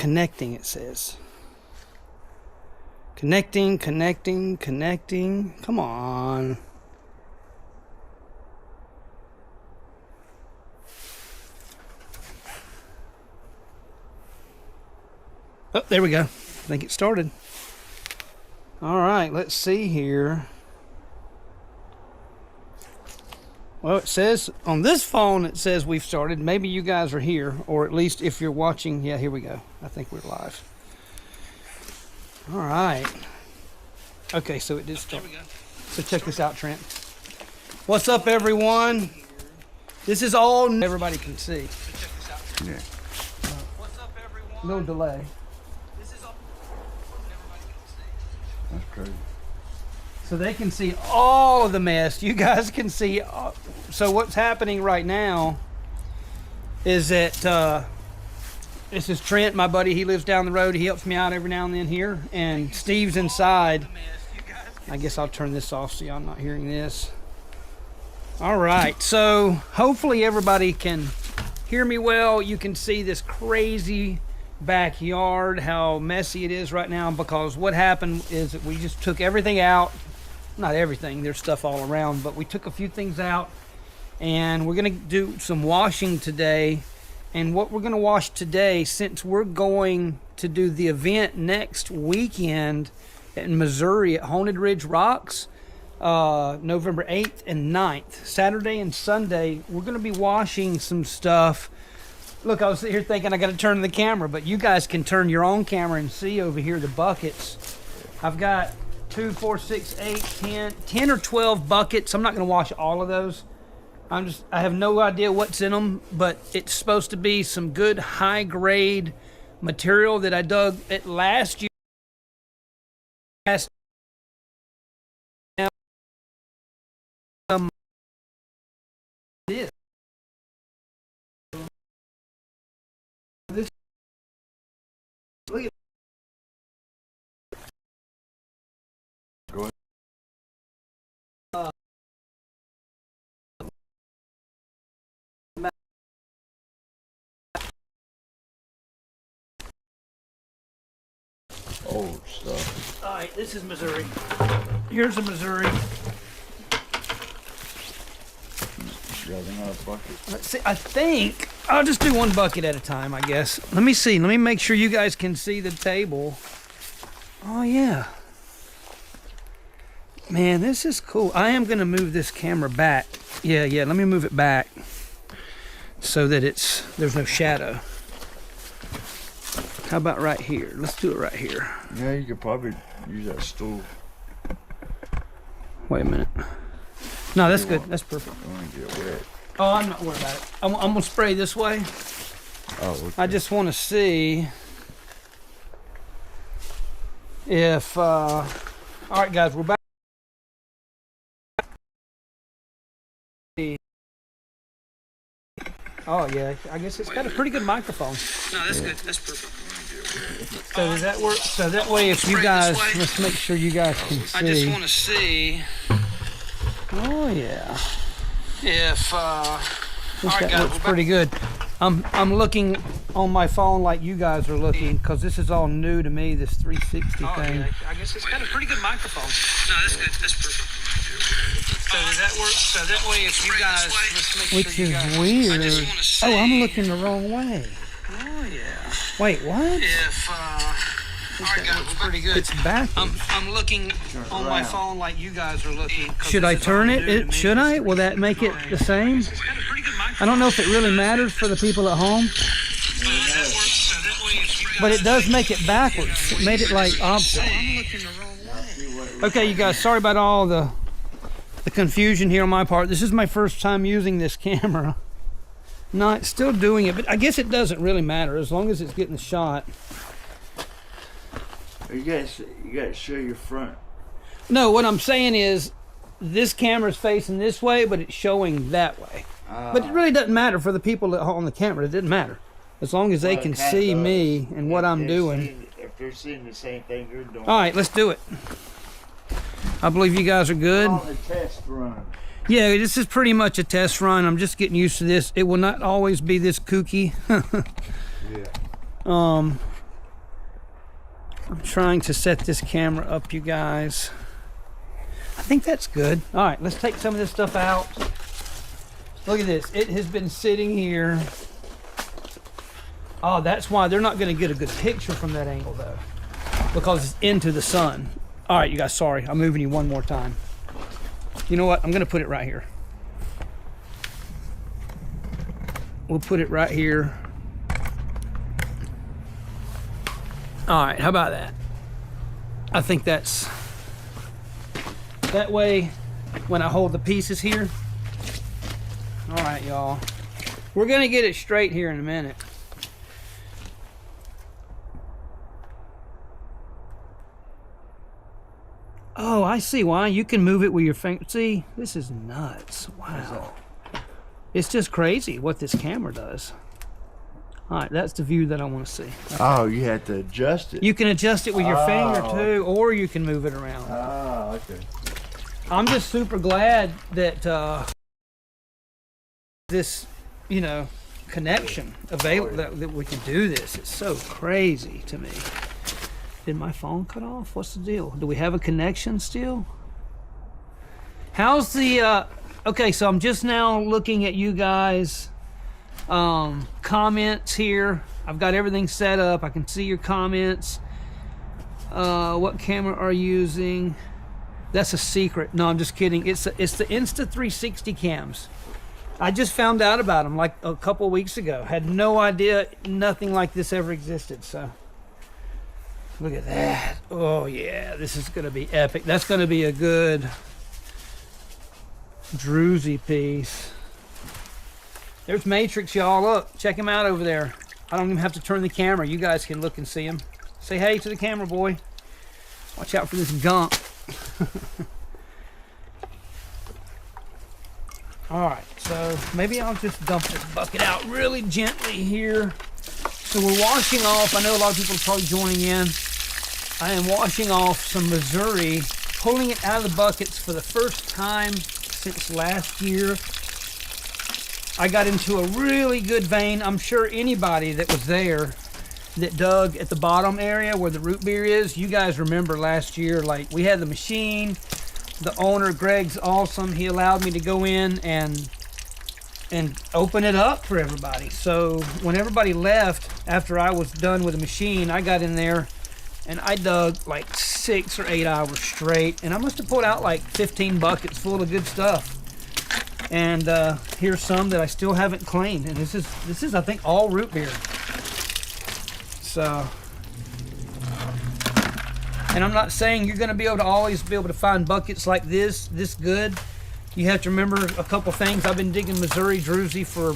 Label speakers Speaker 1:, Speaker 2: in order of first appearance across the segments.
Speaker 1: connecting, it says. Connecting. Come on. Oh, there we go. I think it started. All right, let's see here. Well, it says on this phone, it says we've started. Maybe you guys are here, or at least if you're watching. Yeah, here we go. I think we're live. All right. Okay, so it did start. There we go. So check this out, Trent. What's up, everyone? This is all everybody can see. So check this out, Trent. Yeah. What's up, everyone? No delay. This is all everybody can see.
Speaker 2: That's crazy.
Speaker 1: So they can see all of the mess. You guys can see. So what's happening right now is that this is Trent, my buddy. He lives down the road. He helps me out every now and then here. And Steve's inside. I guess I'll turn this off so y'all not hearing this. All right. So hopefully everybody can hear me well. You can see this crazy backyard, how messy it is right now, because what happened is that we just took everything out. Not everything, there's stuff all around, but we took a few things out, and we're gonna do some washing today. And what we're gonna wash today, since we're going to do the event next weekend in Missouri at Haunted Ridge Rocks, November 8th and 9th, Saturday and Sunday, we're gonna be washing some stuff. Look, I was sitting here thinking I gotta turn the camera, but you guys can turn your own camera and see over here the buckets. I've got 2, 4, 6, 8, 10 or 12 buckets. I'm not going to wash all of those. I have no idea what's in them, but it's supposed to be some good high grade material that I dug at last year. Look at
Speaker 2: Go ahead. Old stuff.
Speaker 1: all right, this is Missouri. Here's a Missouri.
Speaker 2: You got another bucket?
Speaker 1: Let's see. I think I'll just do one bucket at a time, I guess. Let me see. Let me make sure you guys can see the table. Oh, yeah. Man, this is cool. I am going to move this camera back. Yeah, let me move it back so that there's no shadow. How about right here? Let's do it right here.
Speaker 2: Yeah, you could probably use that stool.
Speaker 1: Wait a minute. No, that's good. That's perfect.
Speaker 2: I want to get wet.
Speaker 1: Oh, I'm not worried about it. I'm going to spray this way.
Speaker 2: Oh, okay.
Speaker 1: I just want to see if... all right, guys, we're back. Oh, yeah. I guess it's got a pretty good microphone. No, that's good. That's perfect. So does that work? So that way, if you guys... Let's make sure you guys can see. I just want to see... Oh, yeah. If... all right, guys, looks pretty good. I'm looking on my phone like you guys are looking, because this is all new to me, this 360 thing. Yeah. I guess it's got a pretty good microphone. No, that's good. That's perfect. So does that work? So that way, if you guys, let's make
Speaker 2: Which
Speaker 1: sure you
Speaker 2: is
Speaker 1: guys,
Speaker 2: weird.
Speaker 1: Oh, I'm looking the wrong way. Oh yeah. Wait, what? If all right, guys, looks pretty good. It's backwards. I'm looking on my phone like you guys are looking. Should I turn it? Should I? Will that make it the same? I don't know if it really matters for the people at home. But it does make it backwards. It made it like opposite. Okay, you guys, sorry about all the confusion here on my part. This is my first time using this camera. No, it's still doing it, but I guess it doesn't really matter as long as it's getting the shot.
Speaker 2: You gotta show your front.
Speaker 1: No, what I'm saying is this camera's facing this way, but it's showing that way. But it really doesn't matter for the people that on the camera. It doesn't matter. As long as they can see me and what I'm doing.
Speaker 2: If they're seeing the same thing you're doing.
Speaker 1: All right, let's do it. I believe you guys are good.
Speaker 2: On a test run.
Speaker 1: Yeah, this is pretty much a test run. I'm just getting used to this. It will not always be this kooky.
Speaker 2: Yeah.
Speaker 1: I'm trying to set this camera up, you guys. I think that's good. All right, let's take some of this stuff out. Look at this. It has been sitting here. Oh, that's why they're not going to get a good picture from that angle, though, because it's into the sun. All right, you guys, sorry. I'm moving you one more time. You know what? I'm going to put it right here. We'll put it right here. All right, how about that? I think that's... That way, when I hold the pieces here... All right, y'all. We're going to get it straight here in a minute. Oh, I see why. You can move it with your finger. See, this is nuts. Wow. It's just crazy what this camera does. All right, that's the view that I want to see. Okay.
Speaker 2: Oh, you had to adjust it.
Speaker 1: You can adjust it with your finger too, or you can move it around.
Speaker 2: Oh, okay.
Speaker 1: I'm just super glad that this, you know, connection available, that we can do this. It's so crazy to me. Did my phone cut off? What's the deal? Do we have a connection still? How's the, okay, so I'm just now looking at you guys' comments here. I've got everything set up. I can see your comments. What camera are you using? That's a secret. No, I'm just kidding. It's the Insta360 cams. I just found out about them like a couple of weeks ago. Had no idea nothing like this ever existed, so. Look at that. Oh yeah, this is gonna be epic. That's gonna be a good druzy piece. There's Matrix, y'all. Look, check him out over there. I don't even have to turn the camera. You guys can look and see him. Say hey to the camera, boy. Watch out for this gunk. All right, so maybe I'll just dump this bucket out really gently here. So we're washing off. I know a lot of people are probably joining in. I am washing off some Missouri, pulling it out of the buckets for the first time since last year. I got into a really good vein. I'm sure anybody that was there that dug at the bottom area where the root beer is, you guys remember last year, like we had the machine. The owner, Greg's awesome. He allowed me to go in and open it up for everybody. So when everybody left, after I was done with the machine, I got in there and I dug like 6 or 8 hours straight. And I must have pulled out like 15 buckets full of good stuff. And here's some that I still haven't cleaned. And this is I think all root beer. So, and I'm not saying you're gonna be able to always be able to find buckets like this good. You have to remember a couple things. I've been digging Missouri druzy for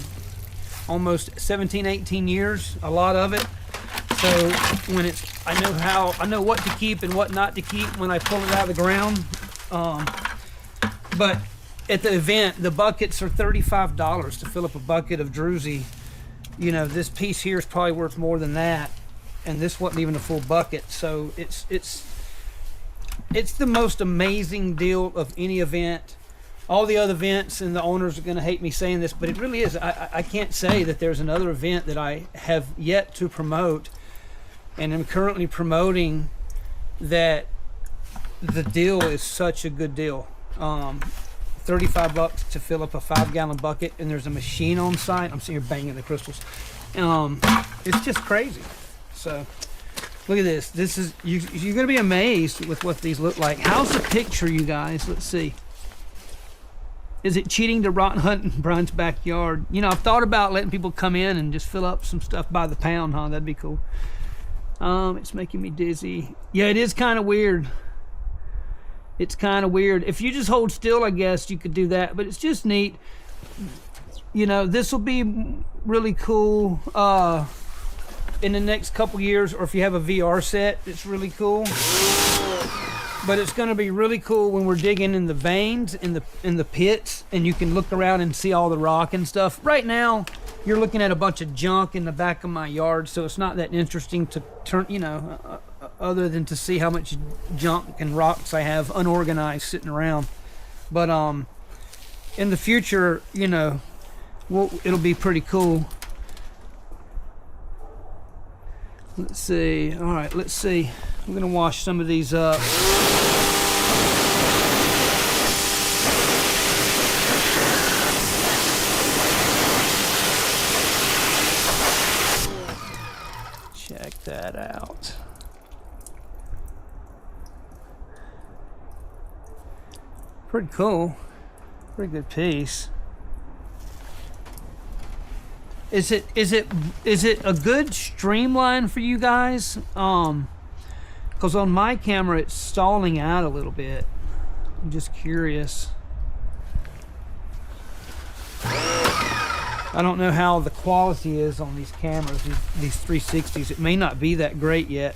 Speaker 1: almost 17, 18 years, a lot of it. So when I know what to keep and what not to keep when I pull it out of the ground. But at the event, the buckets are $35 to fill up a bucket of druzy. You know, this piece here is probably worth more than that. And this wasn't even a full bucket. So it's the most amazing deal of any event. All the other events, and the owners are going to hate me saying this, but it really is. I can't say that there's another event that I have yet to promote, and I'm currently promoting, that the deal is such a good deal. $35 to fill up a 5-gallon bucket, and there's a machine on site. I'm sitting here banging the crystals. It's just crazy. So look at this. This is you're going to be amazed with what these look like. How's the picture, you guys? Let's see. Is it cheating to rotten hunt in Brian's backyard? You know, I've thought about letting people come in and just fill up some stuff by the pound, huh? That'd be cool. It's making me dizzy. Yeah, it is kind of weird. It's kind of weird. If you just hold still, I guess you could do that, but it's just neat. You know, this will be really cool in the next couple years, or if you have a VR set, it's really cool. But it's going to be really cool when we're digging in the veins, in the pits, and you can look around and see all the rock and stuff. Right now, you're looking at a bunch of junk in the back of my yard, so it's not that interesting to turn, you know, other than to see how much junk and rocks I have unorganized sitting around. But in the future, you know, it'll be pretty cool. Let's see. All right, let's see. I'm gonna wash some of these up. Check that out. Pretty cool. Pretty good piece. Is it a good streamline for you guys? Because on my camera it's stalling out a little bit. I'm just curious. I don't know how the quality is on these cameras, these 360s. It may not be that great yet.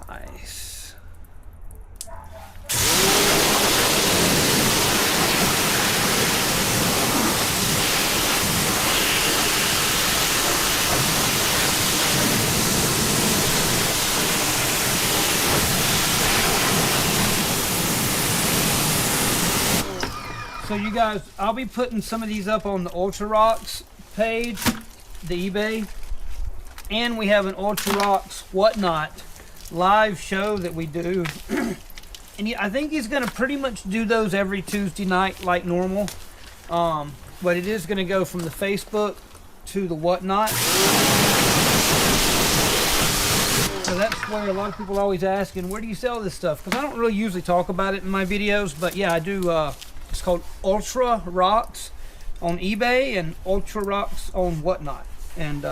Speaker 1: Nice. So you guys, I'll be putting some of these up on the Ultra Rocks page, the eBay, and we have an Ultra Rocks Whatnot live show that we do. And I think he's gonna pretty much do those every Tuesday night like normal. But it is gonna go from the Facebook to the Whatnot. So that's where a lot of people are always asking, where do you sell this stuff? Because I don't really usually talk about it in my videos, but yeah, I do. It's called Ultra Rocks on eBay and Ultra Rocks on Whatnot. And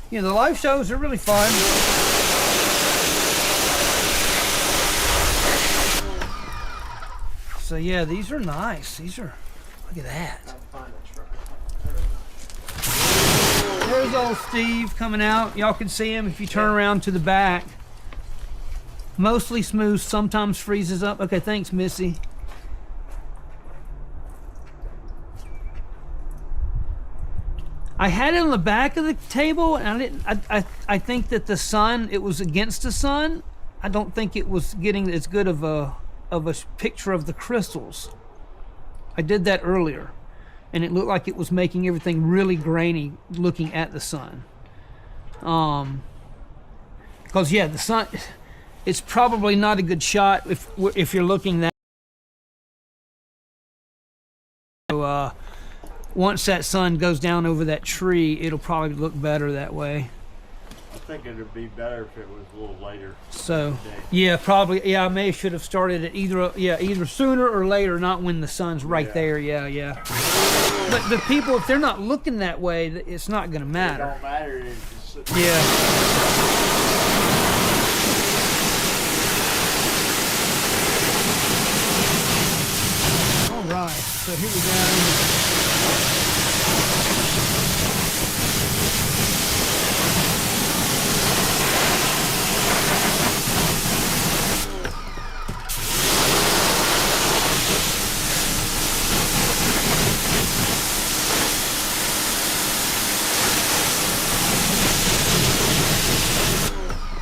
Speaker 1: you know, the live shows are really fun. So yeah, these are nice. These are, look at that. There's old Steve coming out. Y'all can see him if you turn around to the back. Mostly smooth, sometimes freezes up. Okay, thanks, Missy. I had it on the back of the table, and I didn't. I think that the sun, it was against the sun. I don't think it was getting as good of a picture of the crystals. I did that earlier, and it looked like it was making everything really grainy looking at the sun. Because yeah, the sun, it's probably not a good shot if you're looking that. So, once that sun goes down over that tree, it'll probably look better that way.
Speaker 2: I think it'd be better if it was a little later.
Speaker 1: So, yeah, probably. Yeah, I may should have started it either sooner or later, not when the sun's right there. Yeah, yeah. But the people, if they're not looking that way, it's not going to matter.
Speaker 2: It don't matter. It's just...
Speaker 1: Yeah. All right. So here we go.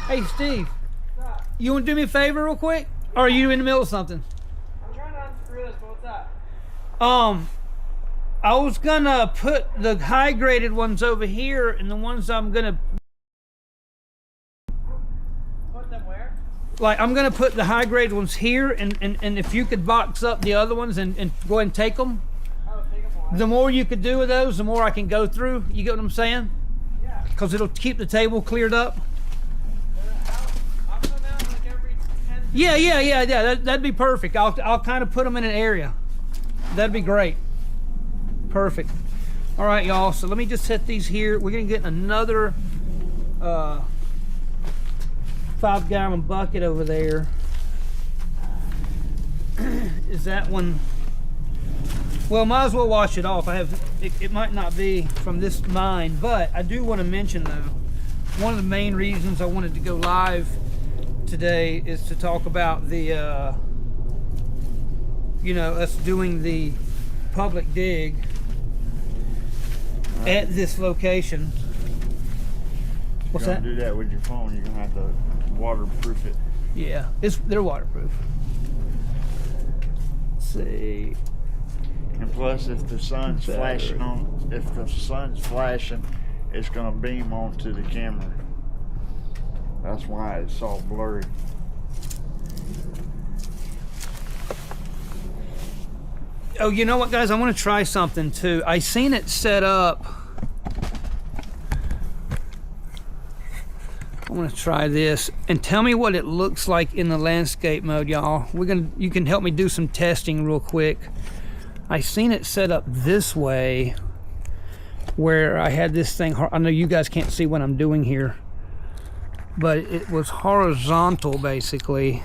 Speaker 1: Hey Steve, you want to do me a favor real quick? Or are you in the middle of something?
Speaker 3: I'm trying to unscrew this, but what's up?
Speaker 1: I was gonna put the high graded ones over here, and the ones I'm gonna
Speaker 3: Put them where?
Speaker 1: like, I'm gonna put the high graded ones here, and if you could box up the other ones and go ahead and take them.
Speaker 3: Oh, take them away.
Speaker 1: The more you could do with those, the more I can go through. You get what I'm saying?
Speaker 3: Yeah.
Speaker 1: Because it'll keep the table cleared up.
Speaker 3: I'll come out like every 10
Speaker 1: Yeah. That'd be perfect. I'll kind of put them in an area. That'd be great. Perfect. All right, y'all. So let me just set these here. We're gonna get another 5-gallon bucket over there. Is that one? Well, might as well wash it off. It might not be from this mine, but I do want to mention though, one of the main reasons I wanted to go live today is to talk about the you know, us doing the public dig at this location. What's
Speaker 2: You're
Speaker 1: that?
Speaker 2: gonna do that with your phone, you're gonna have to waterproof it.
Speaker 1: Yeah, they're waterproof. Let's see.
Speaker 2: And plus, if the sun's flashing on, it's gonna beam onto the camera. That's why it's all blurry.
Speaker 1: Oh, you know what, guys? I want to try something too. I seen it set up. I want to try this and tell me what it looks like in the landscape mode, y'all. You can help me do some testing real quick. I seen it set up this way, where I had this thing. I know you guys can't see what I'm doing here, but it was horizontal basically.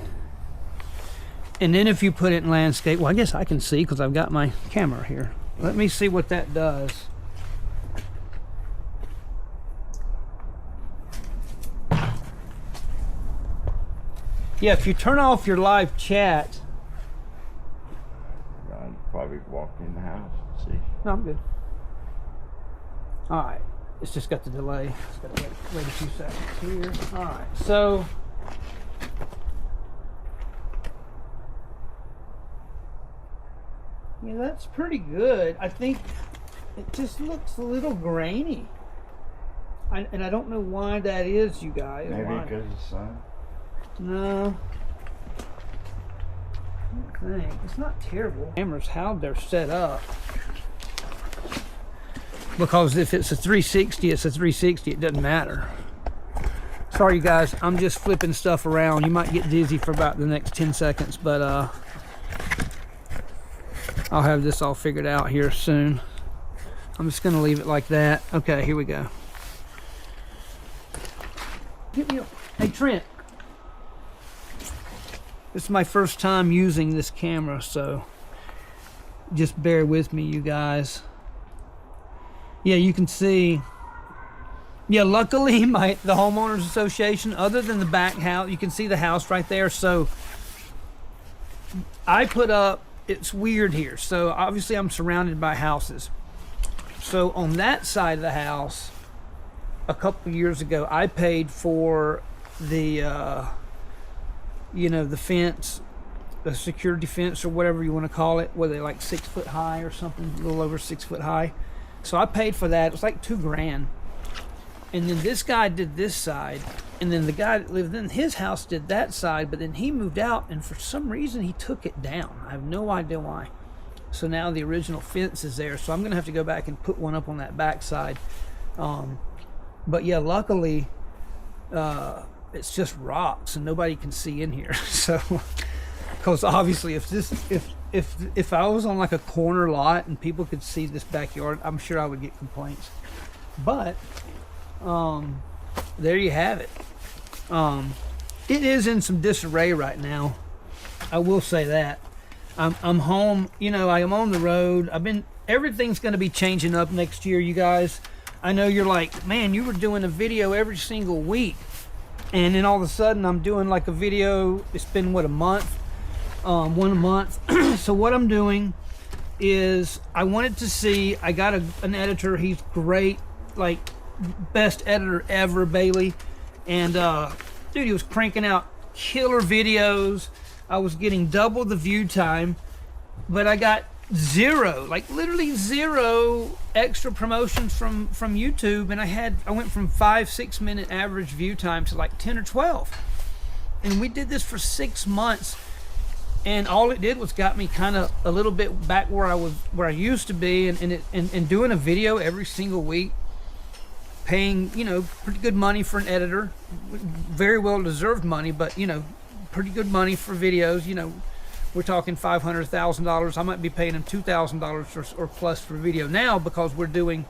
Speaker 1: And then if you put it in landscape, well, I guess I can see because I've got my camera here. Let me see what that does. Yeah, if you turn off your live chat.
Speaker 2: I'd probably walk in the house and see.
Speaker 1: No, I'm good. All right, it's just got the delay. It's got to wait a few seconds here. All right, so. Yeah, that's pretty good. I think it just looks a little grainy. And I don't know why that is, you guys.
Speaker 2: Maybe
Speaker 1: Why?
Speaker 2: because of the sun.
Speaker 1: No. I don't think. It's not terrible. Cameras, how they're set up. Because if it's a 360, it's a 360. It doesn't matter. Sorry, you guys. I'm just flipping stuff around. You might get dizzy for about the next 10 seconds, but I'll have this all figured out here soon. I'm just going to leave it like that. Okay, here we go. Hey, Trent. This is my first time using this camera, so just bear with me, you guys. Yeah, you can see. Yeah, luckily the homeowners association, other than the back house, you can see the house right there. So I put up, it's weird here. So obviously I'm surrounded by houses. So on that side of the house, a couple of years ago, I paid for the, you know, the fence, the security fence or whatever you want to call it, where they like 6 foot high or something, a little over 6 foot high. So I paid for that. It was like $2 grand. And then this guy did this side, and then the guy that lived in his house did that side, but then he moved out, and for some reason he took it down. I have no idea why. So now the original fence is there, so I'm gonna have to go back and put one up on that back side. But yeah, luckily it's just rocks and nobody can see in here. So because obviously if I was on like a corner lot and people could see this backyard, I'm sure I would get complaints. But there you have it. It is in some disarray right now, I will say that. I'm home, you know, I am on the road. Everything's going to be changing up next year, you guys. I know you're like, man, you were doing a video every single week, and then all of a sudden I'm doing like a video. It's been what, a month, one a month. So what I'm doing is I wanted to see, I got an editor. He's great, like best editor ever, Bailey. And dude, he was cranking out killer videos. I was getting double the view time, but I got zero, like literally zero extra promotions from YouTube. And I went from 5-6 minute average view time to like 10 or 12. And we did this for 6 months. And all it did was got me kind of a little bit back where I used to be, and doing a video every single week, paying, you know, pretty good money for an editor, very well deserved money, but you know, pretty good money for videos. You know, we're talking $500,000. I might be paying him $2,000 or plus for video now, because we're doing,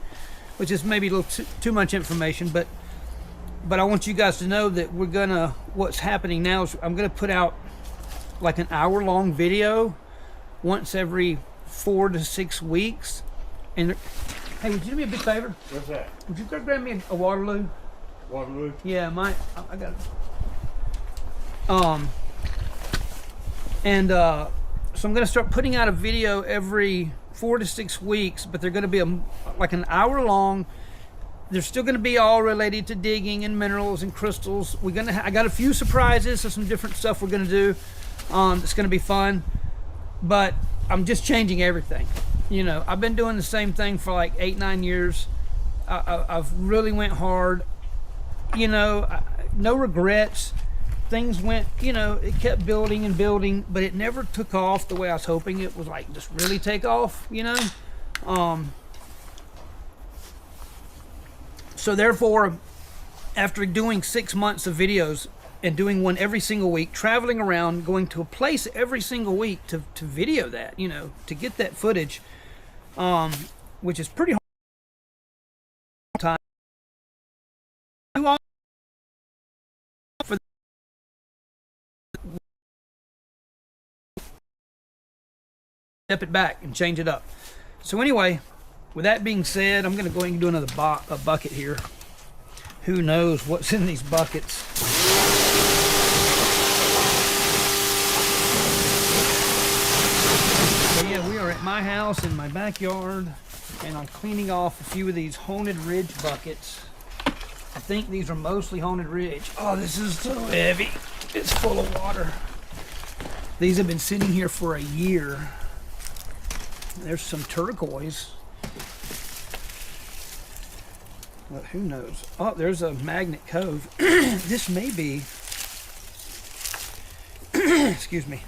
Speaker 1: which is maybe a little too much information, but I want you guys to know that what's happening now is I'm gonna put out like an hour-long video once every 4 to 6 weeks. And hey, would you do me a big favor?
Speaker 2: What's that?
Speaker 1: Would you go grab me a Waterloo?
Speaker 2: Waterloo?
Speaker 1: Yeah, I got it. So I'm gonna start putting out a video every 4 to 6 weeks, but they're gonna be like an hour long, they're still going to be all related to digging and minerals and crystals. I got a few surprises, so some different stuff we're going to do. It's going to be fun, but I'm just changing everything. You know, I've been doing the same thing for like 8-9 years. I've really went hard. You know, no regrets. Things went, you know, it kept building and building, but it never took off the way I was hoping it was, like, just really take off, you know. So therefore, after doing 6 months of videos and doing one every single week, traveling around, going to a place every single week to video that, you know, to get that footage, which is pretty hard time. Step it back and change it up. So anyway, with that being said, I'm going to go ahead and do another bucket here. Who knows what's in these buckets? But yeah, we are at my house in my backyard, and I'm cleaning off a few of these Haunted Ridge buckets. I think these are mostly Haunted Ridge. Oh, this is so heavy. It's full of water. These have been sitting here for a year. There's some turquoise. Well, who knows? Oh, there's a Magnet Cove. This may be... excuse me.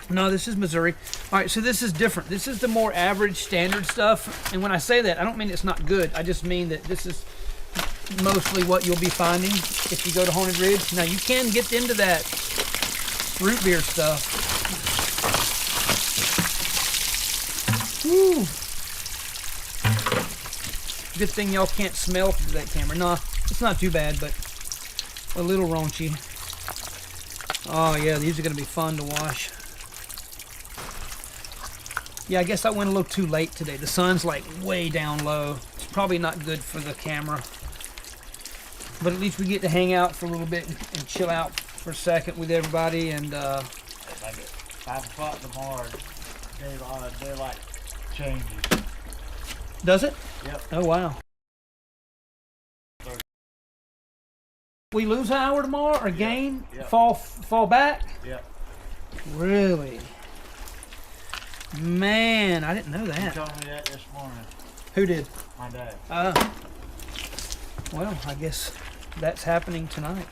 Speaker 1: No, this is Missouri. All right, so this is different. This is the more average standard stuff. And when I say that, I don't mean it's not good. I just mean that this is mostly what you'll be finding if you go to Haunted Ridge. Now, you can get into that root beer stuff. Woo. Good thing y'all can't smell through that camera. Nah, it's not too bad, but a little raunchy. Oh yeah, these are gonna be fun to wash. Yeah, I guess I went a little too late today. The sun's like way down low. It's probably not good for the camera. But at least we get to hang out for a little bit and chill out for a second with everybody. And
Speaker 2: Like at 5 o'clock tomorrow, daylight changes.
Speaker 1: does it?
Speaker 2: Yep.
Speaker 1: Oh wow. We lose an hour tomorrow or gain?
Speaker 2: Yep.
Speaker 1: Fall back?
Speaker 2: Yep.
Speaker 1: Really? Man, I didn't know
Speaker 2: He
Speaker 1: that.
Speaker 2: told me that this morning.
Speaker 1: Who did?
Speaker 2: My dad.
Speaker 1: Well, I guess that's happening tonight.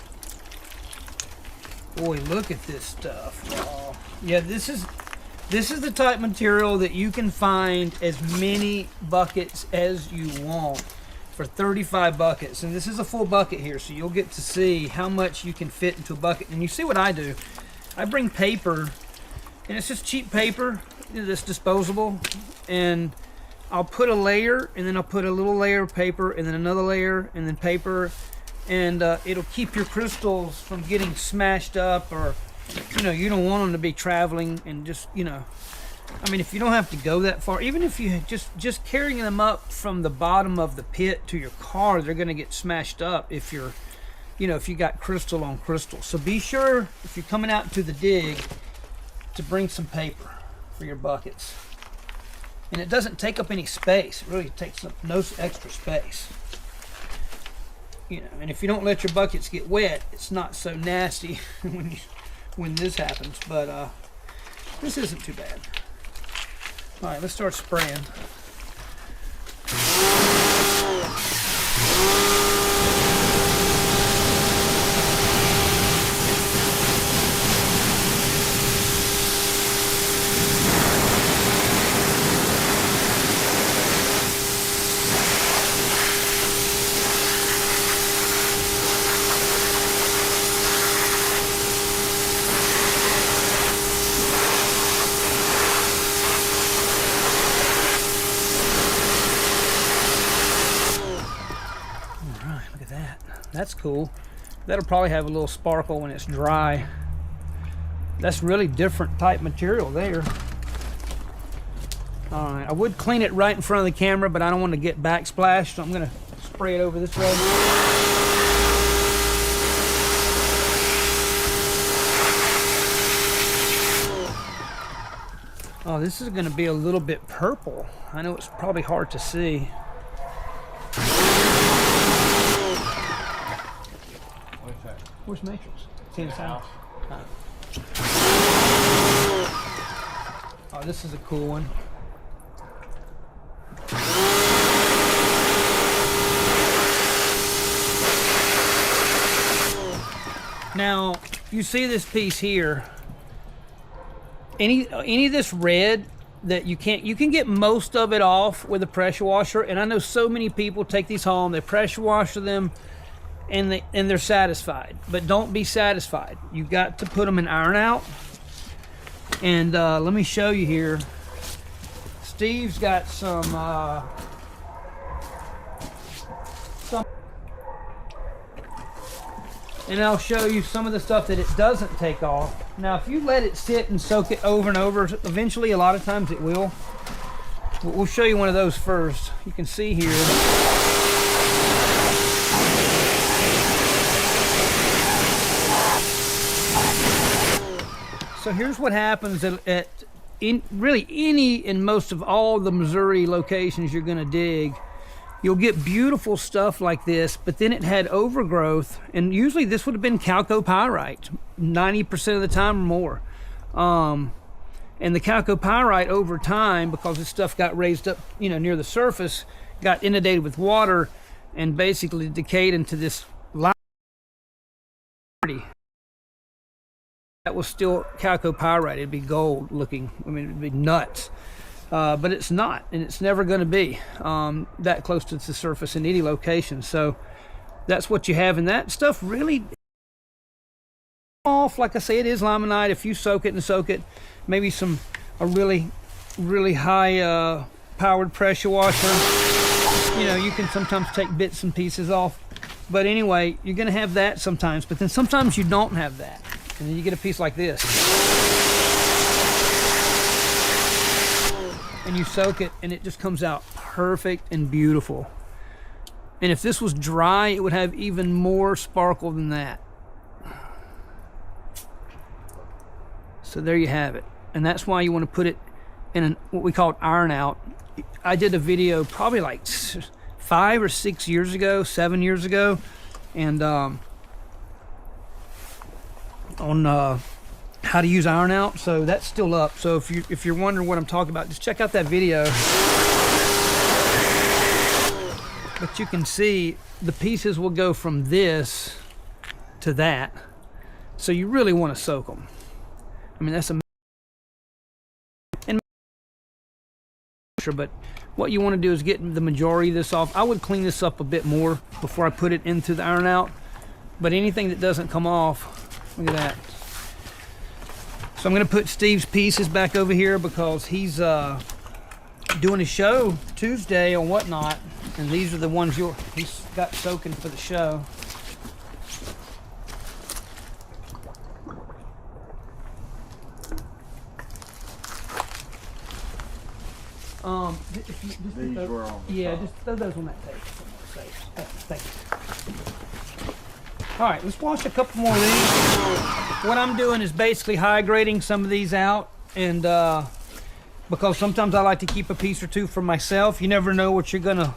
Speaker 1: Boy, look at this stuff. Oh. Yeah, this is the type of material that you can find as many buckets as you want for 35 buckets. And this is a full bucket here, so you'll get to see how much you can fit into a bucket. And you see what I do. I bring paper, and it's just cheap paper that's disposable. And I'll put a layer, and then I'll put a little layer of paper, and then another layer, and then paper. And it'll keep your crystals from getting smashed up, or you know, you don't want them to be traveling and just, you know, I mean, if you don't have to go that far, even if you just carrying them up from the bottom of the pit to your car, they're going to get smashed up if you're, you know, if you got crystal on crystal. So be sure if you're coming out to the dig to bring some paper for your buckets. And it doesn't take up any space. It really takes up no extra space. You know, and if you don't let your buckets get wet, it's not so nasty when this happens. But this isn't too bad. All right, let's start spraying. That's cool. That'll probably have a little sparkle when it's dry. That's really different type material there. All right, I would clean it right in front of the camera, but I don't want to get backsplashed, so I'm gonna spray it over this way. Oh, this is gonna be a little bit purple. I know it's probably hard to see. Where's Matrix? It's inside. Oh, this is a cool one. Now, you see this piece here. Any of this red that you can get most of it off with a pressure washer, and I know so many people take these home, they pressure wash them, and they're satisfied. But don't be satisfied. You've got to put them in iron out. And let me show you here. Steve's got some and I'll show you some of the stuff that it doesn't take off. Now, if you let it sit and soak it over and over, eventually, a lot of times it will. But we'll show you one of those first. You can see here. So here's what happens in really any and most of all the Missouri locations you're going to dig. You'll get beautiful stuff like this, but then it had overgrowth, and usually this would have been chalcopyrite 90% of the time or more. And the chalcopyrite over time, because this stuff got raised up, you know, near the surface, got inundated with water and basically decayed into this light. That was still chalcopyrite. It'd be gold looking. I mean, it'd be nuts. But it's not, and it's never going to be that close to the surface in any location. So that's what you have, and that stuff really off. Like I say, it is limonite. If you soak it, maybe a really high powered pressure washer, you know, you can sometimes take bits and pieces off. But anyway, you're going to have that sometimes, but then sometimes you don't have that, and then you get a piece like this. And you soak it, and it just comes out perfect and beautiful. And if this was dry, it would have even more sparkle than that. So there you have it. And that's why you want to put it in what we call iron out. I did a video probably like 5 or 6 years ago, 7 years ago, and on how to use iron out. So that's still up. So if you're wondering what I'm talking about, just check out that video. But you can see the pieces will go from this to that. So you really want to soak them. I mean, that's a but what you want to do is get the majority of this off. I would clean this up a bit more before I put it into the iron out. But anything that doesn't come off, look at that. So I'm going to put Steve's pieces back over here because he's doing a show Tuesday or whatnot, and these are the ones he's got soaking for the show.
Speaker 2: These were on the top.
Speaker 1: Just throw those on that table. Thank you. All right, let's wash a couple more of these. What I'm doing is basically high grading some of these out, and because sometimes I like to keep a piece or two for myself. You never know what you're gonna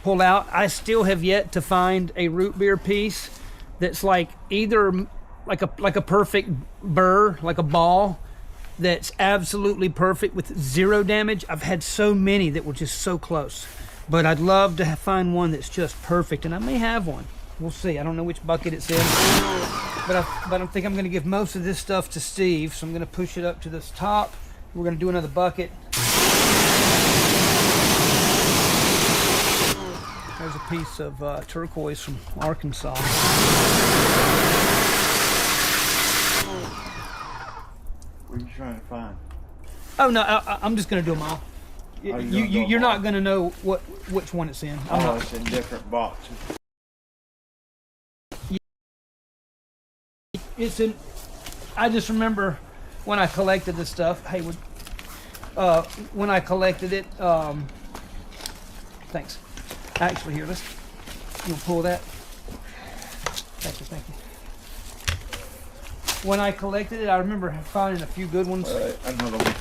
Speaker 1: pull out. I still have yet to find a root beer piece that's like either like a perfect burr, like a ball, that's absolutely perfect with zero damage. I've had so many that were just so close, but I'd love to find one that's just perfect, and I may have one. We'll see. I don't know which bucket it's in, but I think I'm going to give most of this stuff to Steve. So I'm going to push it up to this top. We're going to do another bucket. There's a piece of turquoise from Arkansas.
Speaker 2: What are you trying to find?
Speaker 1: Oh no, I'm just going to do them all. You're not going to know which one it's in.
Speaker 2: It's in different boxes.
Speaker 1: It's in. I just remember when I collected this stuff. Hey, when I collected it. Thanks. Actually, here, you'll pull that. Thank you. When I collected it, I remember finding a few good ones.
Speaker 2: Another one.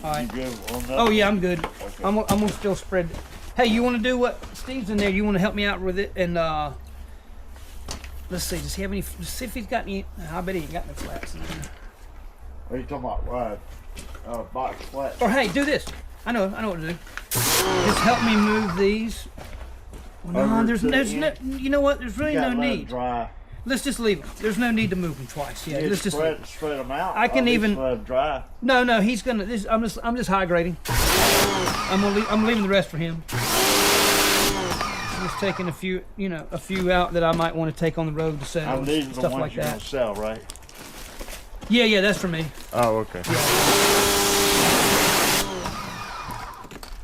Speaker 1: All right.
Speaker 2: You good on that?
Speaker 1: Oh yeah, I'm good.
Speaker 2: Okay.
Speaker 1: I'm gonna still spread. Hey, you want to do what Steve's in there? You want to help me out with it? And let's see. Does he have any? Let's see if he's got any. I bet he ain't got no flats in there.
Speaker 2: What are you talking about? Box flat.
Speaker 1: Or hey, do this. I know what to do. Just help me move these. No,
Speaker 2: Over
Speaker 1: there's
Speaker 2: to the
Speaker 1: no.
Speaker 2: end.
Speaker 1: You know what? There's really
Speaker 2: You
Speaker 1: no
Speaker 2: gotta let 'em
Speaker 1: need.
Speaker 2: dry.
Speaker 1: Let's just leave them. There's no need to move them twice. Yeah, let's just.
Speaker 2: spread them out.
Speaker 1: I can
Speaker 2: Or
Speaker 1: even-
Speaker 2: just let 'em dry.
Speaker 1: No, he's gonna. I'm just high grading. I'm leaving the rest for him. Just taking a few out that I might want to take on the road to sell.
Speaker 2: And these are the
Speaker 1: stuff
Speaker 2: ones
Speaker 1: like
Speaker 2: you're
Speaker 1: that.
Speaker 2: gonna sell, right?
Speaker 1: Yeah, that's for me.
Speaker 2: Oh, okay.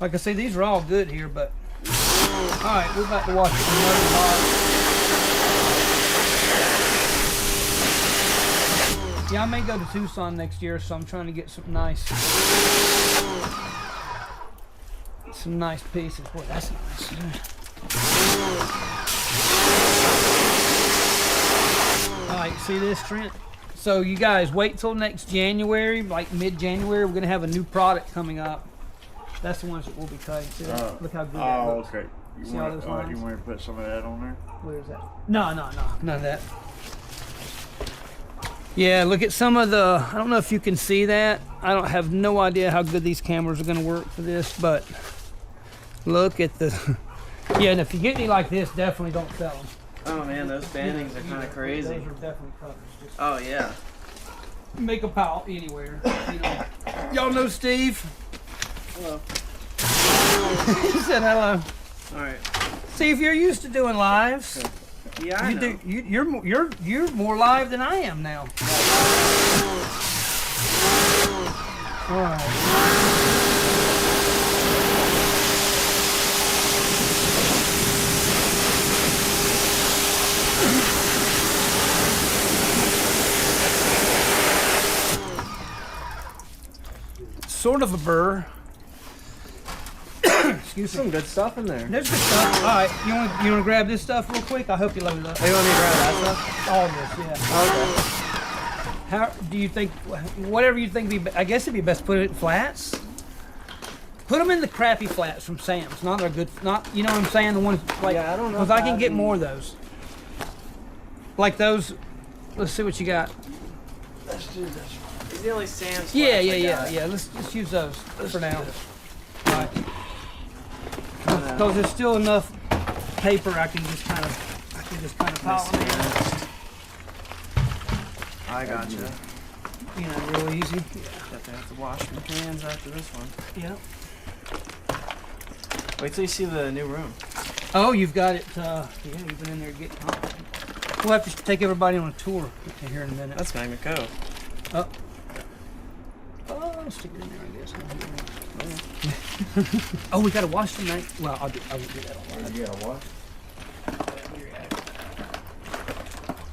Speaker 1: Like I say, these are all good here, but all right, we're about to watch another hog. Yeah, I may go to Tucson next year, so I'm trying to get some nice pieces. Boy, that's nice. All right, see this, Trent? So you guys wait till next January, like mid-January. We're gonna have a new product coming up. That's the ones that we'll be cutting. See that? Look how good that
Speaker 2: Oh,
Speaker 1: looks.
Speaker 2: okay. You
Speaker 1: See all those
Speaker 2: want
Speaker 1: lines?
Speaker 2: to put some of that on there?
Speaker 1: Where is that? No, none of that. Yeah, look at some of the, I don't know if you can see that. I don't have no idea how good these cameras are gonna work for this, but look at the, yeah, and if you get any like this, definitely don't sell them.
Speaker 4: Oh man, those bandings are kind of crazy.
Speaker 1: Those are definitely covers. Just
Speaker 4: Oh yeah.
Speaker 1: make a pile anywhere. You know. Y'all know Steve?
Speaker 4: Hello.
Speaker 1: He said hello.
Speaker 4: All right.
Speaker 1: See, if you're used to doing lives,
Speaker 4: Yeah, I know.
Speaker 1: you're more live than I am now. All right. Sort of a burr. Excuse me.
Speaker 4: Some good stuff in there.
Speaker 1: There's good stuff. All right, you want to grab this stuff real quick? I hope you load it up.
Speaker 4: Oh, you want me to grab that stuff?
Speaker 1: All this, yeah.
Speaker 4: Okay.
Speaker 1: How do you think? Whatever you think. I guess it'd be best to put it in flats. Put them in the crappy flats from Sam's. Not they're good. Not you know what I'm saying. The ones like
Speaker 4: Yeah, I don't know
Speaker 1: because
Speaker 4: if
Speaker 1: I can
Speaker 4: I
Speaker 1: get
Speaker 4: can-
Speaker 1: more of those. Like those. Let's see what you got.
Speaker 2: Let's do this.
Speaker 4: These are the only Sam's.
Speaker 1: Yeah.
Speaker 4: flats I got.
Speaker 1: Let's just use those for now. All right.
Speaker 4: Kinda-
Speaker 1: Because there's still enough paper I can just kind of pile them in.
Speaker 4: I gotcha.
Speaker 1: You know, real easy.
Speaker 4: But they have to wash my hands after this one.
Speaker 1: Yeah.
Speaker 4: Wait till you see the new room.
Speaker 1: Oh, you've got it. Yeah, you've been in there getting hot. We'll have to take everybody on a tour here in a minute.
Speaker 4: That's Magna Co.
Speaker 1: Oh, stick it in there, I guess. Oh, we gotta wash tonight. Well, I will do that all right.
Speaker 2: You gotta what?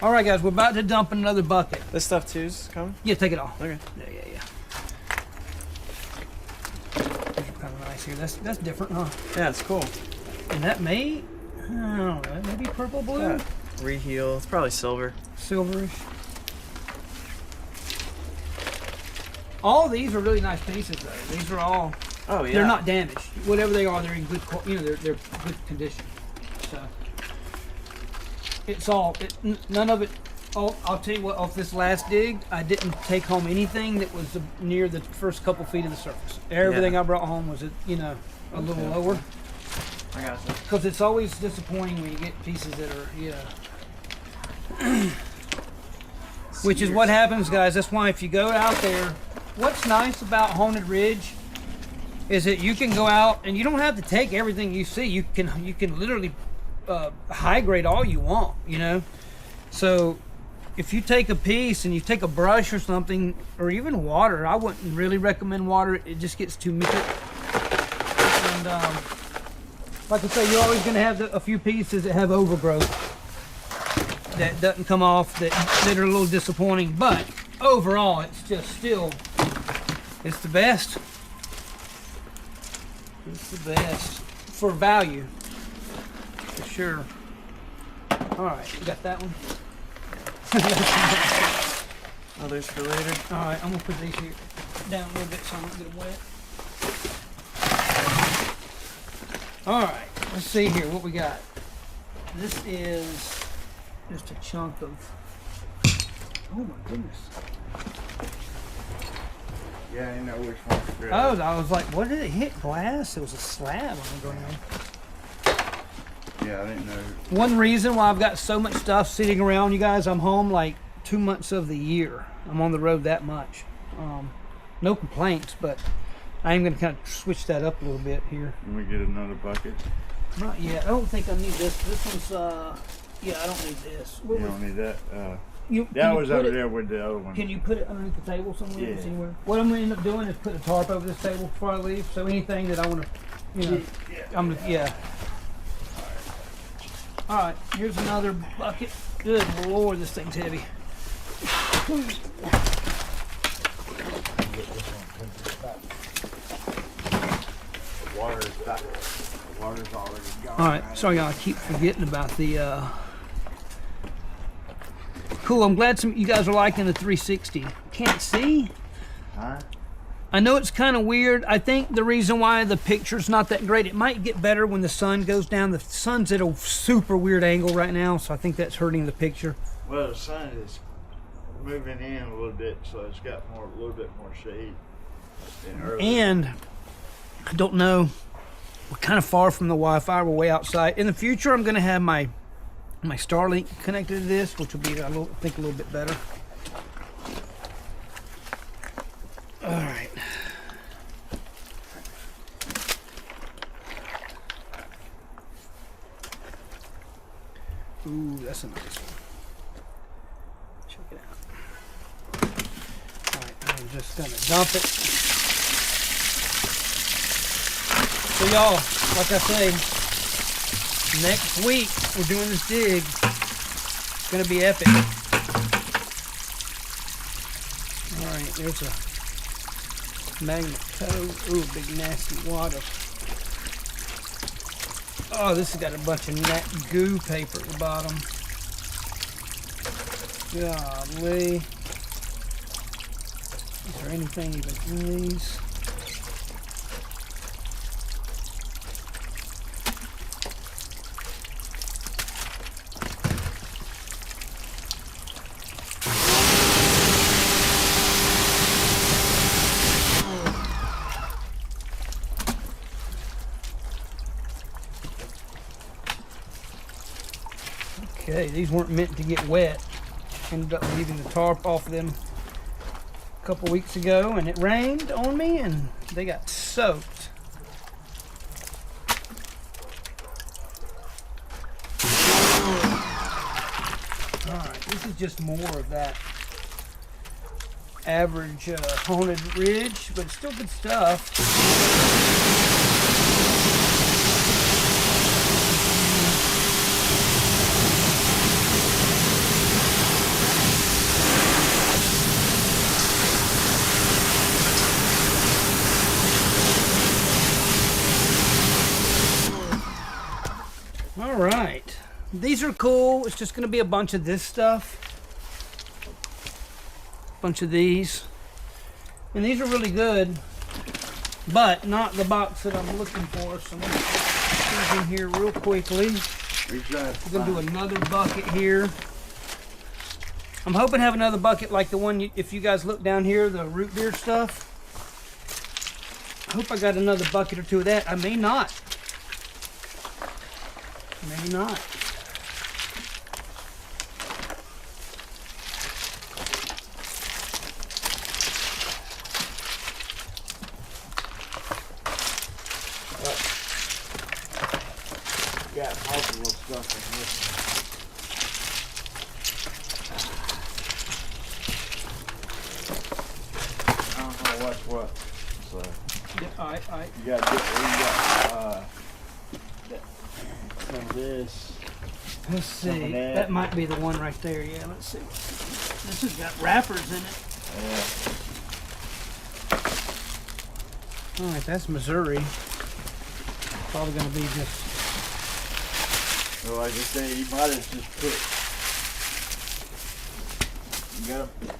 Speaker 1: All right, guys, we're about to dump in another bucket.
Speaker 4: This stuff too's coming?
Speaker 1: Yeah, take it off.
Speaker 4: Okay.
Speaker 1: Yeah. These are kind of nice here. That's different, huh?
Speaker 4: Yeah, it's cool.
Speaker 1: And that may, I don't know, maybe purple, blue,
Speaker 4: Yeah. Reheal. It's probably silver.
Speaker 1: silverish. All these are really nice pieces, though. These are all.
Speaker 4: Oh yeah.
Speaker 1: They're not damaged. Whatever they are, they're in good. They're good condition. So it's all. None of it. Oh, I'll tell you what. Off this last dig, I didn't take home anything that was near the first couple feet of the surface. Everything I brought home was a little lower.
Speaker 4: I gotcha.
Speaker 1: Because it's always disappointing when you get pieces that are Which is what happens, guys. That's why if you go out there, what's nice about Haunted Ridge is that you can go out and you don't have to take everything you see. You can literally high grade all you want, So if you take a piece and you take a brush or something, or even water, I wouldn't really recommend water. It just gets too much. And like I say, you're always going to have a few pieces that have overgrowth that doesn't come off, that are a little disappointing. But overall, it's just still, it's the best. It's the best for value, for sure. All right, you got that one.
Speaker 4: Others for later.
Speaker 1: All right, I'm gonna put these here down a little bit so I don't get them wet. All right, let's see here what we got. This is just a chunk of. Oh my goodness.
Speaker 2: Yeah, I know which one to grab.
Speaker 1: Oh, I was like, what did it hit? Glass? It was a slab on the ground.
Speaker 2: Yeah, I didn't know.
Speaker 1: One reason why I've got so much stuff sitting around, you guys, I'm home like 2 months of the year. I'm on the road that much. No complaints, but I am going to kind of switch that up a little bit here.
Speaker 2: Can we get another bucket?
Speaker 1: Not yet. I don't think I need this. This one's, yeah, I don't need this.
Speaker 2: You don't need that.
Speaker 1: Can
Speaker 2: That
Speaker 1: you
Speaker 2: was
Speaker 1: put
Speaker 2: over
Speaker 1: it-
Speaker 2: there with the other one.
Speaker 1: Can you put it underneath the table somewhere?
Speaker 2: Yeah.
Speaker 1: Anywhere? What I'm going to end up doing is put a tarp over this table before I leave. So anything that I want to, you know, I'm gonna, yeah. All right, here's another bucket. Good Lord, this thing's heavy.
Speaker 2: Water's back. Water's already gone.
Speaker 1: All right, sorry y'all, I keep forgetting about the. Cool. I'm glad you guys are liking the 360. Can't see.
Speaker 2: Huh?
Speaker 1: I know it's kind of weird. I think the reason why the picture's not that great, it might get better when the sun goes down. The sun's at a super weird angle right now, so I think that's hurting the picture.
Speaker 2: Well, the sun is moving in a little bit, so it's got a little bit more shade than earlier.
Speaker 1: And I don't know, we're kind of far from the Wi-Fi. We're way outside. In the future, I'm going to have my Starlink connected to this, which will be, I think, a little bit better. All right. Ooh, that's a nice one. Check it out. All right, I'm just gonna dump it. So y'all, like I say, next week we're doing this dig. It's gonna be epic. All right, there's a magnet toe. Ooh, big nasty water. Oh, this has got a bunch of goo paper at the bottom. Golly. Is there anything even in these? Okay, these weren't meant to get wet. Ended up leaving the tarp off of them a couple weeks ago, and it rained on me and they got soaked. Alright, this is just more of that average haunted ridge, but it's still good stuff. All right, these are cool. It's just gonna be a bunch of this stuff. Bunch of these. And these are really good, but not the box that I'm looking for. So I'm gonna put these in here real quickly.
Speaker 2: We're
Speaker 1: gonna do another bucket here. I'm hoping to have another bucket like the one, if you guys look down here, the root beer stuff. I hope I got another bucket or two of that. I may not. Maybe not.
Speaker 2: got multiple stuff in this one. I don't know what's what. So
Speaker 1: Yeah, all right.
Speaker 2: you got some of this.
Speaker 1: Let's
Speaker 2: Some
Speaker 1: see.
Speaker 2: of that.
Speaker 1: That might be the one right there. Yeah, let's see. This has got wrappers in it.
Speaker 2: Yeah.
Speaker 1: All right, that's Missouri. Probably gonna be just.
Speaker 2: So like I say, you might have just put.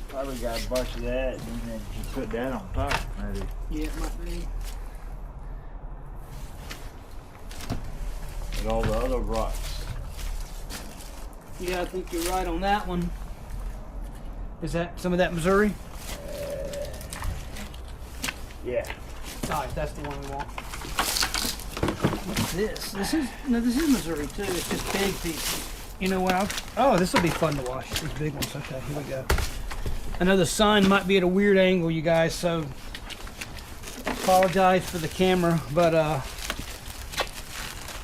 Speaker 2: Probably got a bunch of that, and then just put that on top, maybe.
Speaker 1: Yeah, it might be.
Speaker 2: And all the other rocks.
Speaker 1: Yeah, I think you're right on that one. Is that some of that Missouri?
Speaker 2: Yeah.
Speaker 1: All right, that's the one we want. What's this? This is Missouri too. It's just big pieces. You know what? Oh, this will be fun to wash. These big ones. Okay, here we go. I know the sun might be at a weird angle, you guys, so apologize for the camera, but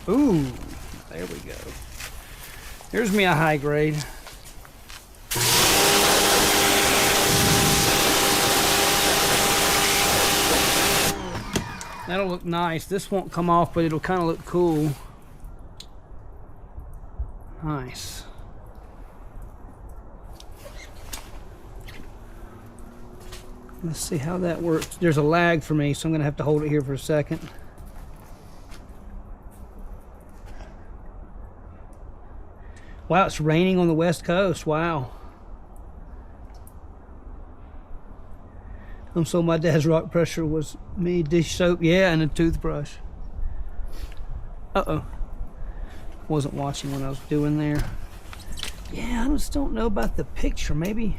Speaker 1: ooh, there we go. Here's me a high grade. That'll look nice. This won't come off, but it'll kind of look cool. Nice. Let's see how that works. There's a lag for me, so I'm gonna have to hold it here for a second. Wow, it's raining on the West Coast. Wow. So my dad's rock pressure was me, dish soap, yeah, and a toothbrush. Uh-oh. Wasn't watching when I was doing there. Yeah, I just don't know about the picture. Maybe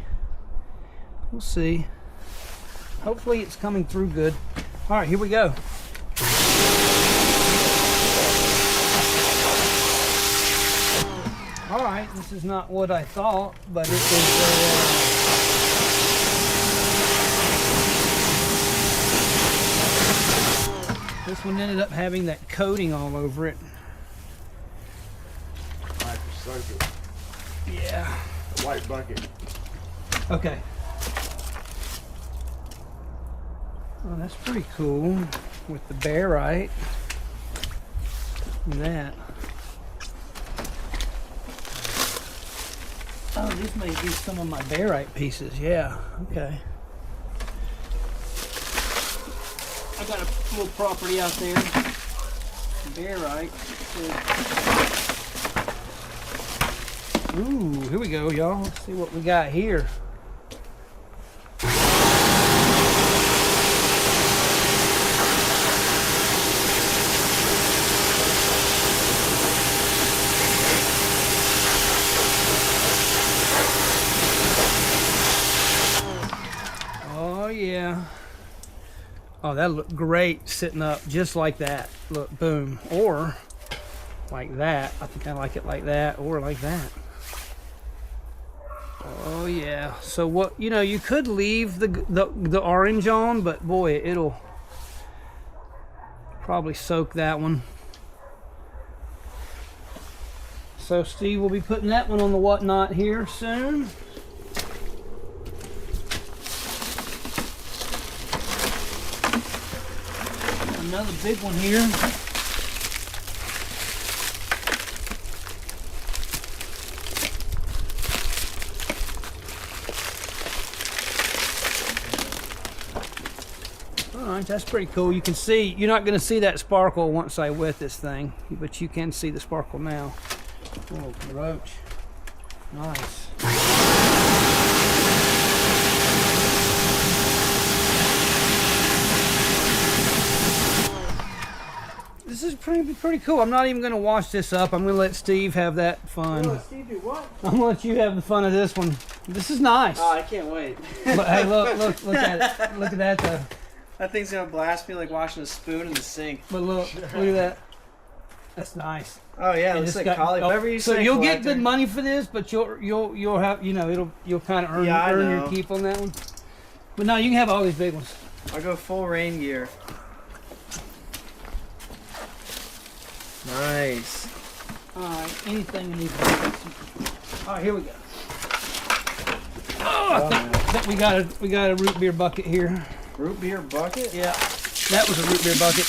Speaker 1: we'll see. Hopefully it's coming through good. All right, here we go. All right, this is not what I thought, but it is this one ended up having that coating all over it.
Speaker 2: Like a circuit.
Speaker 1: Yeah.
Speaker 2: A white bucket.
Speaker 1: Okay. Oh, that's pretty cool with the barite and that. Oh, this may be some of my barite pieces. Yeah. Okay. I got a little property out there. Barite. Ooh, here we go, y'all. Let's see what we got here. Oh, yeah. Oh, that looked great sitting up just like that. Look, boom. Or like that. I think I like it like that or like that. Oh, yeah. So what, you know, you could leave the orange on, but boy, it'll probably soak that one. So Steve will be putting that one on the whatnot here soon. Another big one here. Alright, that's pretty cool. You can see, you're not going to see that sparkle once I wet this thing, but you can see the sparkle now. Oh, roach. Nice. This is pretty cool. I'm not even going to wash this up. I'm going to let Steve have that fun.
Speaker 3: Oh, Steve, do what?
Speaker 1: I'm going to let you have the fun of this one. This is nice.
Speaker 3: Oh, I can't wait.
Speaker 1: But hey, look at it. Look at that though.
Speaker 4: That thing's gonna blast me like washing a spoon in the sink.
Speaker 1: But look at that. That's nice.
Speaker 4: Oh yeah, it
Speaker 1: And
Speaker 4: looks
Speaker 1: it's
Speaker 4: like
Speaker 1: got-
Speaker 4: collie. Whatever you
Speaker 1: So
Speaker 4: say.
Speaker 1: you'll get
Speaker 4: collector.
Speaker 1: good money for this, but you'll have, you know, you'll kind of earn
Speaker 4: Yeah, I
Speaker 1: earn your
Speaker 4: know.
Speaker 1: keep on that one. But no, you can have all these big ones.
Speaker 4: I'll go full rain gear. Nice.
Speaker 1: All right, anything in these buckets. All right, here we go. Oh, I think we got a root beer bucket here.
Speaker 4: Root beer bucket?
Speaker 1: Yeah, that was a root beer bucket.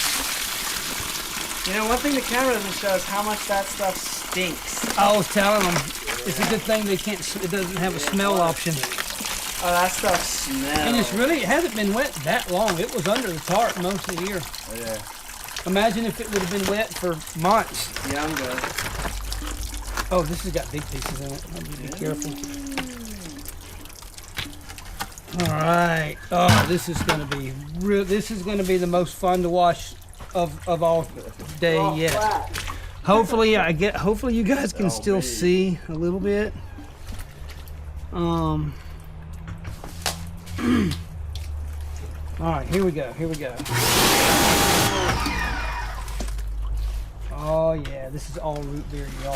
Speaker 4: You know, one thing the camera doesn't show is how much that stuff stinks.
Speaker 1: I was telling them it's a good thing they can't. It doesn't have a smell option.
Speaker 4: Oh, that stuff smells.
Speaker 1: And it's really, it hasn't been wet that long. It was under the tarp most of the year.
Speaker 4: Oh, yeah.
Speaker 1: Imagine if it would have been wet for months.
Speaker 4: Yeah, I'm good.
Speaker 1: Oh, this has got big pieces in it. I need to be careful. All right. Oh, this is going to be real. This is going to be the most fun to wash of all day yet. Hopefully hopefully you guys can
Speaker 2: Oh,
Speaker 1: still
Speaker 2: me.
Speaker 1: see a little bit. All right, here we go. Oh yeah, this is all root beer, y'all.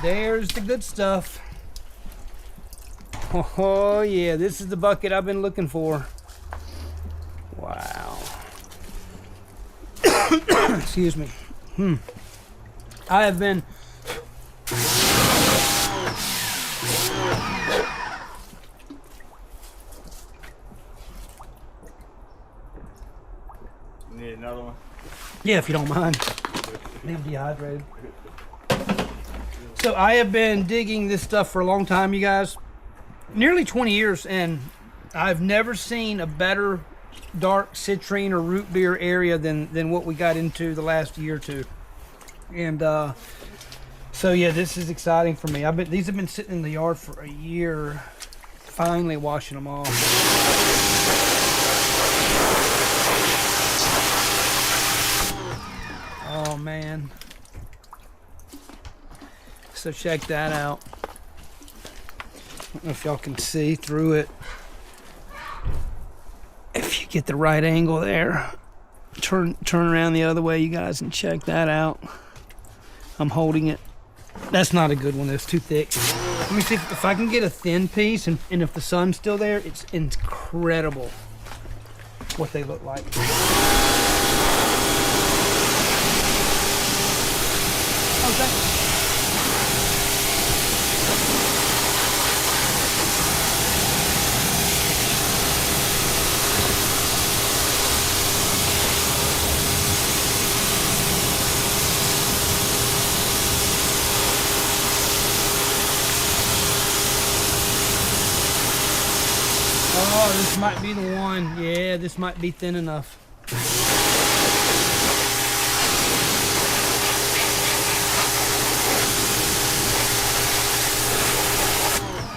Speaker 1: There's the good stuff. Oh yeah, this is the bucket I've been looking for. Wow. Excuse me. I have been
Speaker 2: Need another one?
Speaker 1: yeah, if you don't mind. I'm dehydrated. So I have been digging this stuff for a long time, you guys. Nearly 20 years, and I've never seen a better dark citrine or root beer area than what we got into the last year or two. And so yeah, this is exciting for me. These have been sitting in the yard for a year. Finally washing them off. Oh man. So check that out. I don't know if y'all can see through it. If you get the right angle there, turn around the other way, you guys, and check that out. I'm holding it. That's not a good one. That's too thick. Let me see if I can get a thin piece, and if the sun's still there, it's incredible what they look like. Okay. Oh, this might be the one. Yeah, this might be thin enough.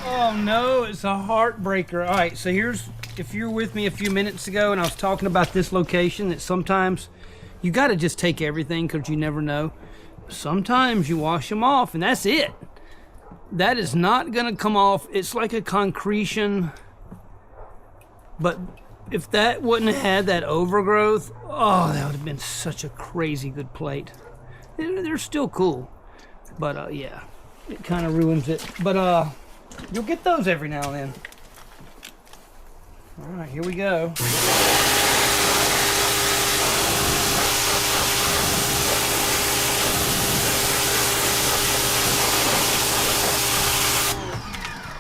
Speaker 1: Oh no, it's a heartbreaker. All right, so here's, if you're with me a few minutes ago and I was talking about this location, that sometimes you got to just take everything because you never know. Sometimes you wash them off and that's it. That is not gonna come off. It's like a concretion. But if that wouldn't have had that overgrowth, oh, that would have been such a crazy good plate. They're still cool, but yeah, it kind of ruins it. But you'll get those every now and then. All right, here we go.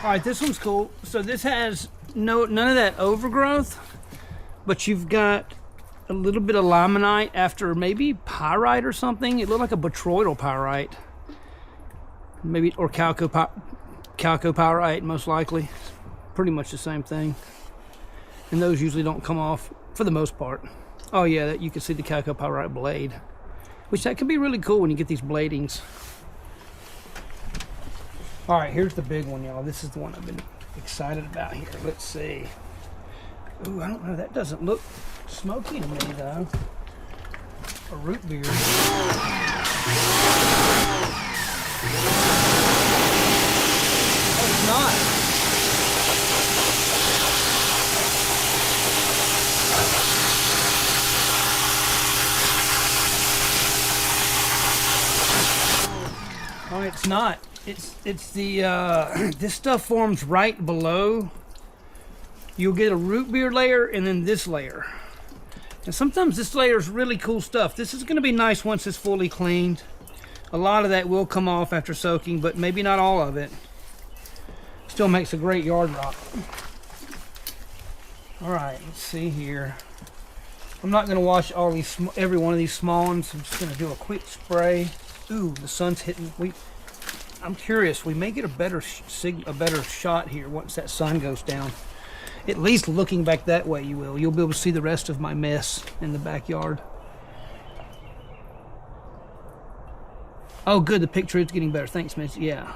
Speaker 1: All right, this one's cool. So this has none of that overgrowth, but you've got a little bit of limonite after maybe pyrite or something. It looked like a botryoidal pyrite, maybe, or chalcopyrite, most likely. It's pretty much the same thing. And those usually don't come off for the most part. Oh yeah, that you can see the chalcopyrite blade, which that can be really cool when you get these bladings. All right, here's the big one, y'all. This is the one I've been excited about here. Let's see. Ooh, I don't know. That doesn't look smoky to me, though. A root beer. Oh, it's not. Oh, it's not. It's the this stuff forms right below. You'll get a root beer layer and then this layer. And sometimes this layer is really cool stuff. This is going to be nice once it's fully cleaned. A lot of that will come off after soaking, but maybe not all of it. Still makes a great yard rock. All right, let's see here. I'm not going to wash all these, every one of these small ones. I'm just going to do a quick spray. Ooh, the sun's hitting. I'm curious. We may get a better shot here once that sun goes down. At least looking back that way, you'll be able to see the rest of my mess in the backyard. Oh, good. The picture is getting better. Thanks, Mitch. Yeah.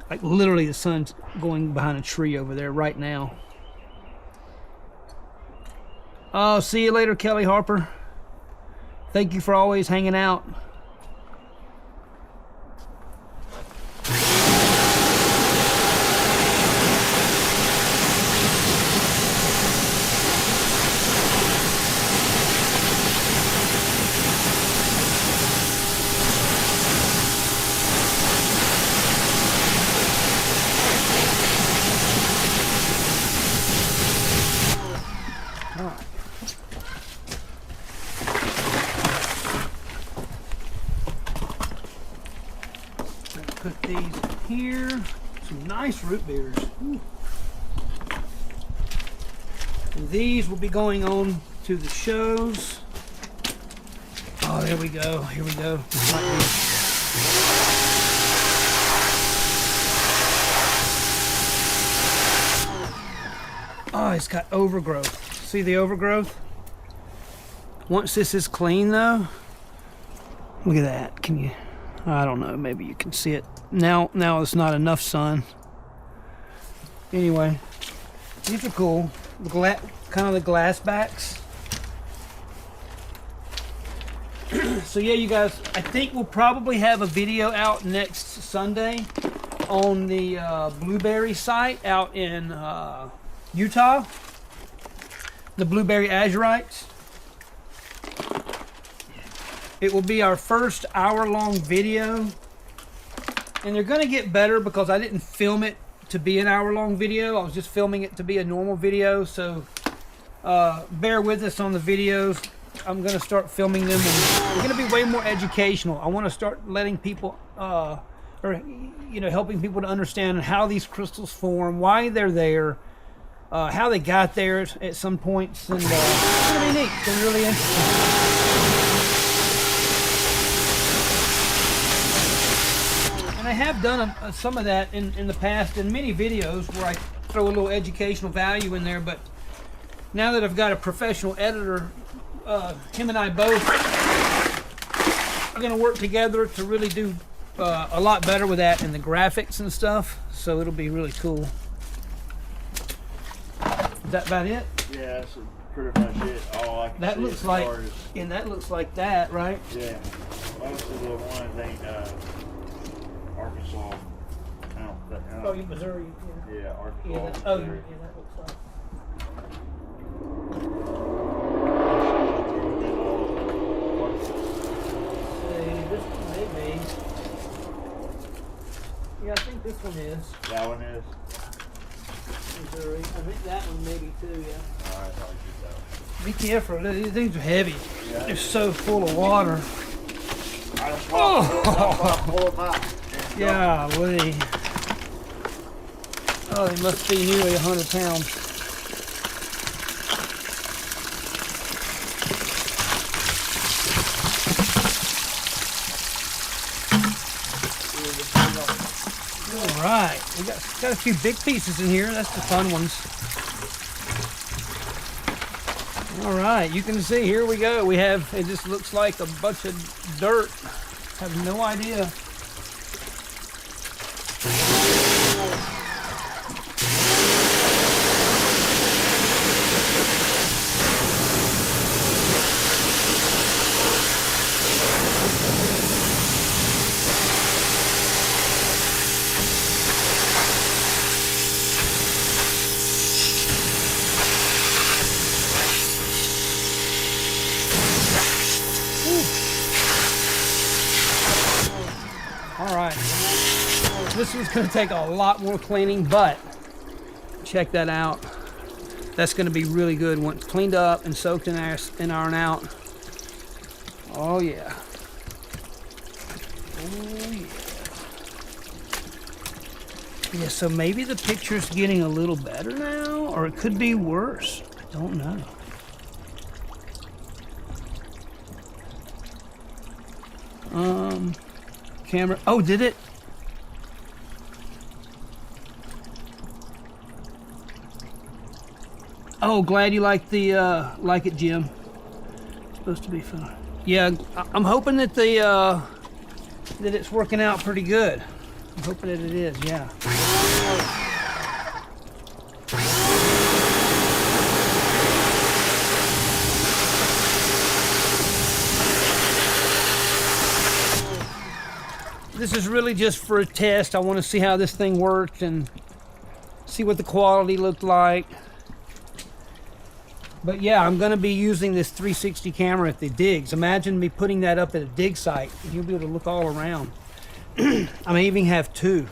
Speaker 1: Like literally the sun's going behind a tree over there right now. Oh, see you later, Kelly Harper. Thank you for always hanging out. Put these here. Some nice root beers. Ooh. And these will be going on to the shows. Oh, there we go. Here we go. This might be. Oh, it's got overgrowth. See the overgrowth? Once this is clean though, look at that. Can you? I don't know, maybe you can see it. Now it's not enough sun. Anyway, these are cool. Kind of the glass backs. So yeah, you guys, I think we'll probably have a video out next Sunday on the blueberry site out in Utah. The blueberry azurites. It will be our first hour-long video, and they're going to get better because I didn't film it to be an hour-long video. I was just filming it to be a normal video, so bear with us on the videos. I'm going to start filming them, and they're going to be way more educational. I want to start letting people, or helping people to understand how these crystals form, why they're there, how they got there at some points, and it's going to be neat. It's going to be really interesting. I have done some of that in the past in many videos where I throw a little educational value in there, but now that I've got a professional editor, him and I both are going to work together to really do a lot better with that and the graphics and stuff, so it'll be really cool. Is that about it?
Speaker 2: Yeah, that's pretty much it. All I can
Speaker 1: That
Speaker 2: see
Speaker 1: looks
Speaker 2: as
Speaker 1: like,
Speaker 2: far as,
Speaker 1: and that looks like that, right?
Speaker 2: yeah, most of the ones ain't Arkansas.
Speaker 1: Oh, Missouri.
Speaker 2: Yeah, Arkansas.
Speaker 1: Yeah,
Speaker 2: Missouri.
Speaker 1: yeah, that looks like. See, this one may be. Yeah, I think this one is
Speaker 2: That one is?
Speaker 1: Missouri. I think that one maybe too, yeah.
Speaker 2: Alright, I'll get that one.
Speaker 1: Be careful, these things are heavy.
Speaker 2: Yeah.
Speaker 1: They're so full of water.
Speaker 2: I just
Speaker 1: Oh!
Speaker 2: pull them out.
Speaker 1: Golly. Oh, they must be nearly 100 pounds. All right, we got a few big pieces in here. That's the fun ones. All right, you can see, here we go. We have, it just looks like a bunch of dirt. I have no idea. This one's going to take a lot more cleaning, but check that out. That's going to be really good once cleaned up and soaked in iron out. Oh yeah. Oh yeah. Yeah, so maybe the picture's getting a little better now, or it could be worse. I don't know. Camera. Oh, did it? Oh, glad you like it, Jim. It's supposed to be fun. Yeah, I'm hoping that that it's working out pretty good. I'm hoping that it is, yeah. This is really just for a test. I want to see how this thing worked and see what the quality looked like. But yeah, I'm going to be using this 360 camera at the digs. Imagine me putting that up at a dig site. You'll be able to look all around. I may even have two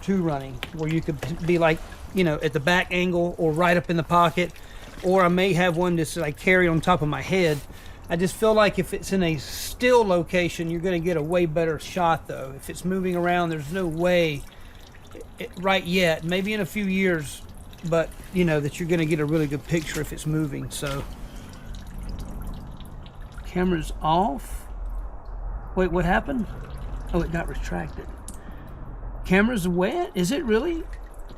Speaker 1: running, where you could be like, you know, at the back angle or right up in the pocket. Or I may have one that's like carry on top of my head. I just feel like if it's in a still location, you're going to get a way better shot, though. If it's moving around, there's no way right yet, maybe in a few years, but you know that you're going to get a really good picture if it's moving. So camera's off. Wait, what happened? Oh, it got retracted. Camera's wet. Is it really?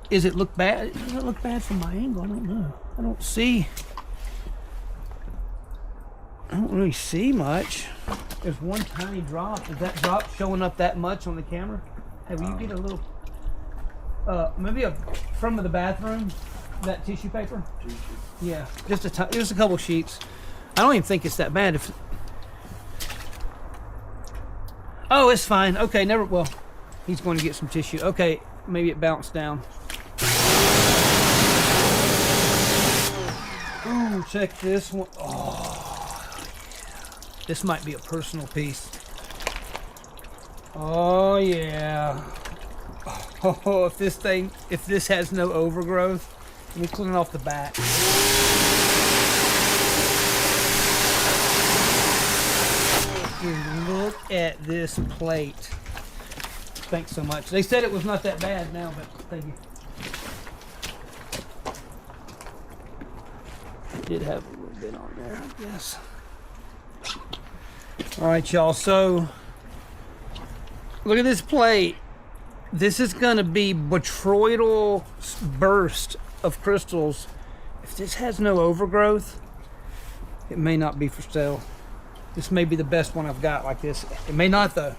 Speaker 1: Is it look bad? Does it look bad from my angle? I don't know. I don't see. I don't really see much. There's one tiny drop. Is that drop showing up that much on the camera? Hey, will you get a little, maybe a from the bathroom, that tissue paper? Tissue. Yeah, just a couple sheets. I don't even think it's that bad. Oh, it's fine. Okay, well, he's going to get some tissue. Okay, maybe it bounced down. Ooh, check this one. Oh. This might be a personal piece. Oh yeah. Oh, if this has no overgrowth, let me clean it off the back. Dude, look at this plate. Thanks so much. They said it was not that bad now, but thank you. Did have a little bit on there, I guess. All right, y'all, so look at this plate. This is gonna be botryoidal burst of crystals. If this has no overgrowth, it may not be for sale. This may be the best one I've got like this. It may not, though.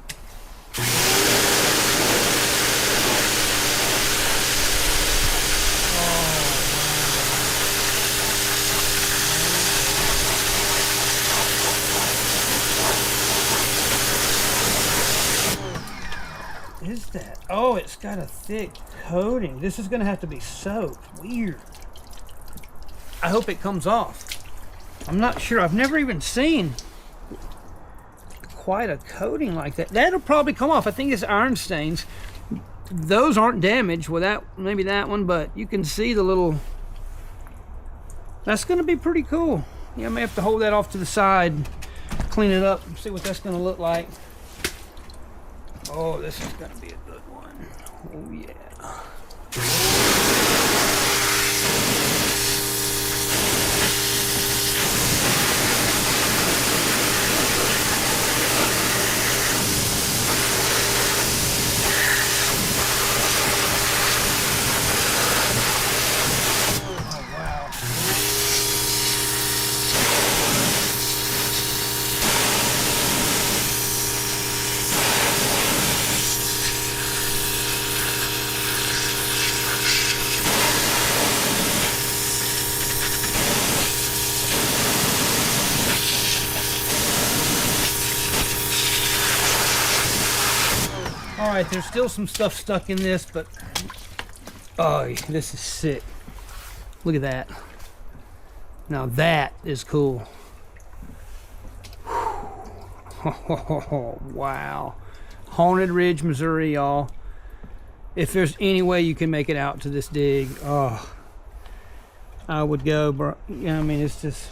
Speaker 1: Is that? Oh, it's got a thick coating. This is gonna have to be soaked. Weird. I hope it comes off. I'm not sure. I've never even seen quite a coating like that. That'll probably come off. I think it's iron stains. Those aren't damaged. Well, that maybe that one, but you can see the little. That's gonna be pretty cool. Yeah, I may have to hold that off to the side, clean it up, and see what that's gonna look like. Oh, this is gonna be a good one. Oh yeah. Oh wow. Alright, there's still some stuff stuck in this, but oh, this is sick. Look at that. Now that is cool. Oh, wow. Haunted Ridge, Missouri, y'all. If there's any way you can make it out to this dig, oh, I would go, bro. Yeah, I mean, it's just,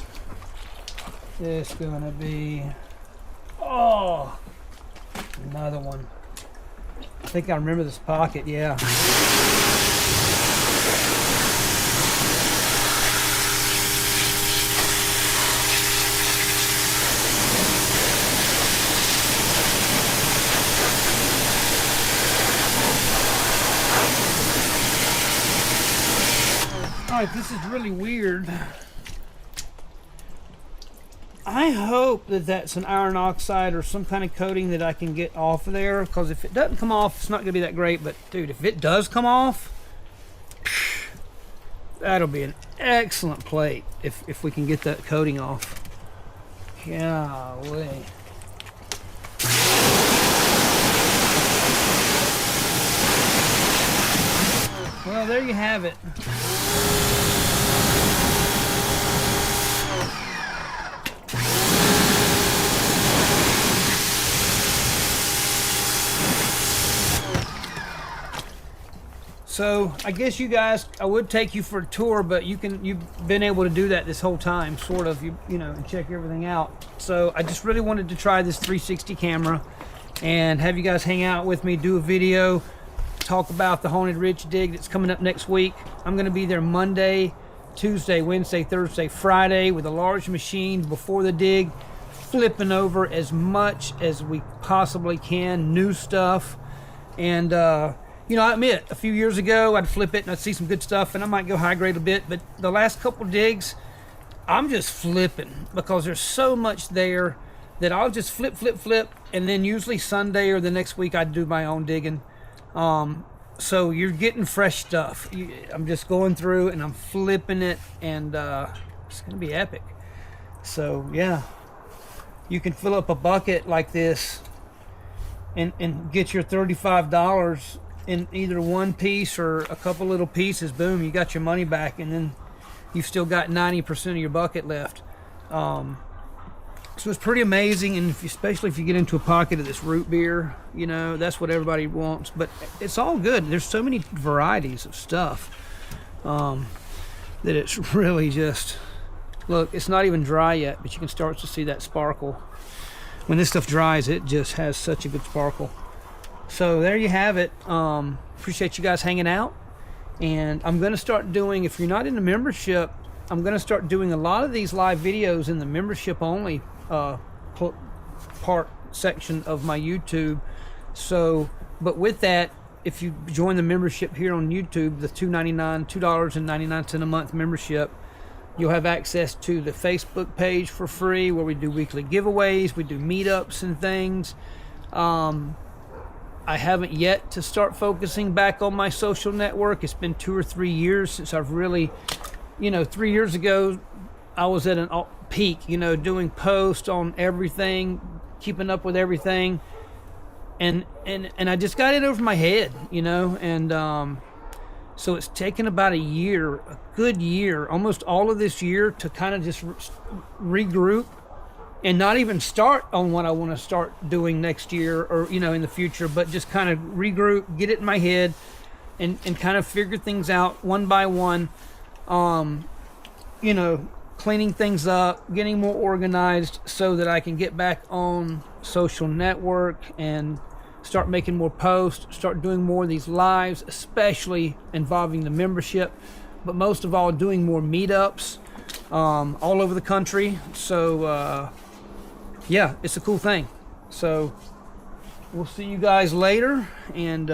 Speaker 1: it's gonna be, oh, another one. I think I remember this pocket, yeah. Alright, this is really weird. I hope that that's an iron oxide or some kind of coating that I can get off of there, because if it doesn't come off, it's not going to be that great. But dude, if it does come off, that'll be an excellent plate if we can get that coating off. Golly. Well, there you have it. So I guess you guys, I would take you for a tour, but you've been able to do that this whole time, sort of, you know, and check everything out. So I just really wanted to try this 360 camera and have you guys hang out with me, do a video, talk about the Haunted Ridge dig that's coming up next week. I'm going to be there Monday, Tuesday, Wednesday, Thursday, Friday with a large machine before the dig, flipping over as much as we possibly can, new stuff. And you know, I admit, a few years ago, I'd flip it and I'd see some good stuff and I might go high grade a bit, but the last couple digs, I'm just flipping because there's so much there that I'll just flip, and then usually Sunday or the next week I'd do my own digging. So you're getting fresh stuff. I'm just going through and I'm flipping it, and it's gonna be epic. So yeah, you can fill up a bucket like this and get your $35 in either one piece or a couple little pieces. Boom, you got your money back, and then you've still got 90% of your bucket left. So it's pretty amazing, and especially if you get into a pocket of this root beer, you know, that's what everybody wants. But it's all good. There's so many varieties of stuff that it's really just, look, it's not even dry yet, but you can start to see that sparkle. When this stuff dries, it just has such a good sparkle. So there you have it. Appreciate you guys hanging out. And I'm going to start doing, if you're not in the membership, I'm going to start doing a lot of these live videos in the membership only part section of my YouTube. So, but with that, if you join the membership here on YouTube, the $2.99 a month membership, you'll have access to the Facebook page for free, where we do weekly giveaways, we do meetups and things. I haven't yet to start focusing back on my social network. It's been 2 or 3 years since I've really, you know, 3 years ago, I was at an peak, you know, doing posts on everything, keeping up with everything. And I just got it over my head, you know, and so it's taken about a good year, almost all of this year, to kind of just regroup and not even start on what I want to start doing next year or, you know, in the future, but just kind of regroup, get it in my head, and kind of figure things out one by one. You know, cleaning things up, getting more organized so that I can get back on social network and start making more posts, start doing more of these lives, especially involving the membership, but most of all doing more meetups all over the country. So yeah, it's a cool thing. So we'll see you guys later, and